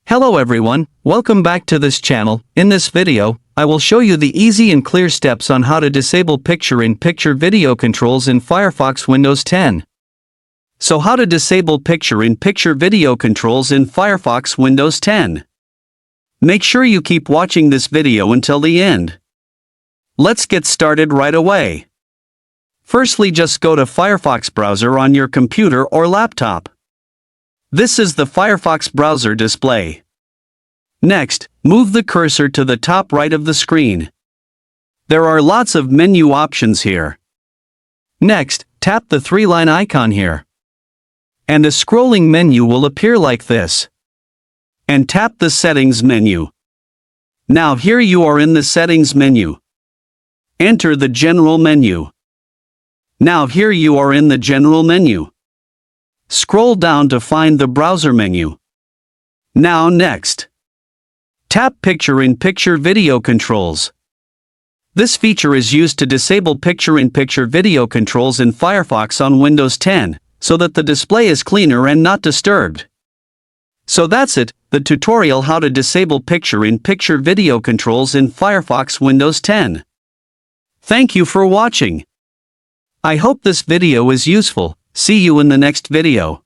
Hello everyone, welcome back to this channel. In this video, I will show you the easy and clear steps on how to disable picture-in-picture video controls in Firefox Windows 10. So how to disable picture-in-picture video controls in Firefox Windows 10. Make sure you keep watching this video until the end. Let's get started right away. Firstly, just go to Firefox browser on your computer or laptop. This is the Firefox browser display. Next, move the cursor to the top right of the screen. There are lots of menu options here. Next, tap the three-line icon here. And a scrolling menu will appear like this. And tap the Settings menu. Now here you are in the Settings menu. Enter the General menu. Now here you are in the General menu. Scroll down to find the Browser menu. Now next. Tap Picture-in-Picture Video Controls. This feature is used to disable picture-in-picture video controls in Firefox on Windows 10, so that the display is cleaner and not disturbed. So that's it, the tutorial how to disable picture-in-picture video controls in Firefox Windows 10. Thank you for watching. I hope this video is useful. See you in the next video.